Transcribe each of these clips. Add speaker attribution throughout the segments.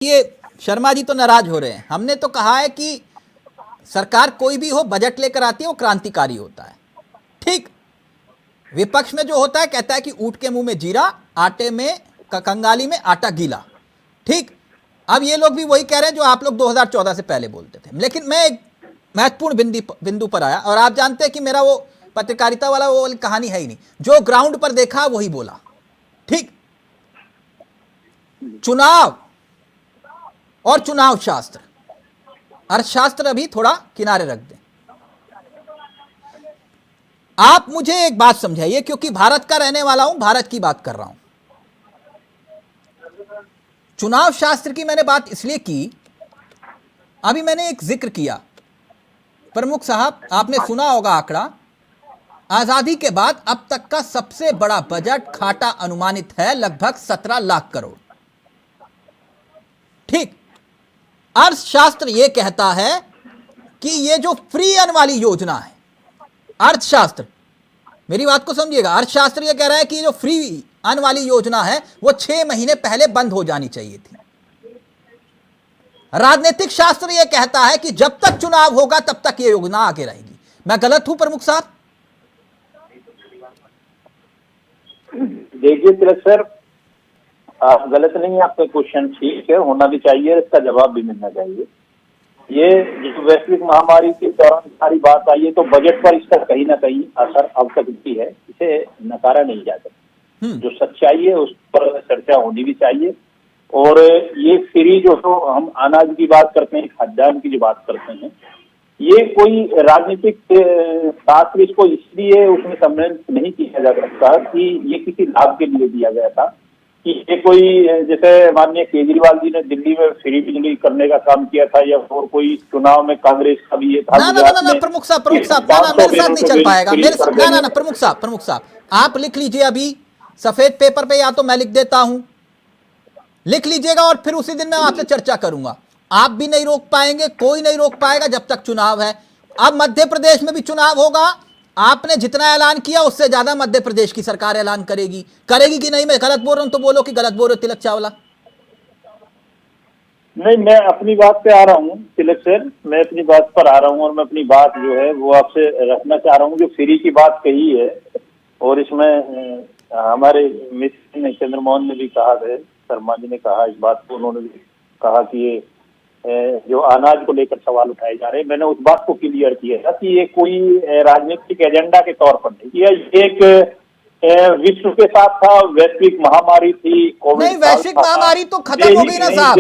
Speaker 1: ये शर्मा जी तो नाराज हो रहे हैं। हमने तो कहा है कि सरकार कोई भी हो बजट लेकर आती है वो क्रांतिकारी होता है। ठीक, विपक्ष में जो होता है कहता है कि ऊंट के मुंह में जीरा, आटे में कंगाली में आटा गीला। ठीक, अब ये लोग भी वही कह रहे हैं जो आप लोग 2014 से पहले बोलते थे। लेकिन मैं एक महत्वपूर्ण बिंदु पर आया, और आप जानते हैं कि मेरा वो पत्रकारिता वाला वो कहानी है ही नहीं, जो ग्राउंड पर देखा वही बोला। ठीक, चुनाव और चुनाव शास्त्र, अर्थशास्त्र अभी थोड़ा किनारे रख दें। आप मुझे एक बात समझाइए, क्योंकि भारत का रहने वाला हूं, भारत की बात कर रहा हूं। चुनाव शास्त्र की मैंने बात इसलिए की, अभी मैंने एक जिक्र किया, प्रमुख साहब आपने सुना होगा आंकड़ा, आजादी के बाद अब तक का सबसे बड़ा बजट घाटा अनुमानित है लगभग 17 लाख करोड़। ठीक, अर्थशास्त्र यह कहता है कि ये जो फ्री अन्न वाली योजना है, अर्थशास्त्र, मेरी बात को समझिएगा, अर्थशास्त्र यह कह रहा है कि जो फ्री अन्न वाली योजना है वो 6 महीने पहले बंद हो जानी चाहिए थी। राजनीतिक शास्त्र यह कहता है कि जब तक चुनाव होगा तब तक ये योजना आगे रहेगी। मैं गलत हूं प्रमुख साहब?
Speaker 2: देखिए तिलक सर, आप गलत नहीं है, आपका क्वेश्चन ठीक है, होना भी चाहिए, इसका जवाब भी मिलना चाहिए। ये जो वैश्विक महामारी के दौरान सारी बात आई है, तो बजट पर इसका कहीं ना कहीं असर अब तक भी है, इसे नकारा नहीं जा सकता। जो सच्चाई है उस पर चर्चा होनी भी चाहिए। और ये फ्री जो हम अनाज की बात करते हैं, खाद्यान्न की जो बात करते हैं, ये कोई राजनीतिक शास्त्र इसको इसलिए उसमें सम्मिलित नहीं किया जा सकता कि ये किसी लाभ के लिए दिया गया था, कि ये कोई जैसे माननीय केजरीवाल जी ने दिल्ली में फ्री बिजली करने का काम किया था, या और कोई चुनाव में कांग्रेस का भी ये था।
Speaker 1: ना प्रमुख साहब, मेरे साथ नहीं चल पाएगा, मेरे साथ ना प्रमुख साहब आप लिख लीजिए, अभी सफेद पेपर पे, या तो मैं लिख देता हूं, लिख लीजिएगा, और फिर उसी दिन मैं आपसे चर्चा करूंगा। आप भी नहीं रोक पाएंगे, कोई नहीं रोक पाएगा जब तक चुनाव है। अब मध्य प्रदेश में भी चुनाव होगा, आपने जितना ऐलान किया उससे ज्यादा मध्य प्रदेश की सरकार ऐलान करेगी कि नहीं? मैं गलत बोल रहा हूं तो बोलो कि गलत बोल रहे हो तिलक चावला।
Speaker 2: नहीं, मैं अपनी बात पे आ रहा हूँ तिलक सर, मैं अपनी बात पर आ रहा हूँ, और मैं अपनी बात जो है वो आपसे रखना चाह रहा हूँ। जो फ्री की बात कही है, और इसमें हमारे मित्र चंद्रमोहन ने भी कहा है, शर्मा जी ने कहा इस बात को, उन्होंने भी कहा कि ये जो अनाज को लेकर सवाल उठाए जा रहे हैं, मैंने उस बात को क्लियर किया था कि ये कोई राजनीतिक एजेंडा के तौर पर नहीं किया, एक विश्व के साथ था, वैश्विक महामारी थी, कोविड।
Speaker 1: नहीं, वैश्विक महामारी तो खत्म हो गई ना साहब।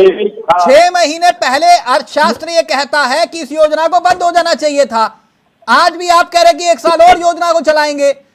Speaker 1: 6 महीने पहले अर्थशास्त्र ये कहता है कि इस योजना को बंद हो जाना चाहिए था। आज भी आप कह रहे हैं कि 1 साल और योजना को चलाएंगे,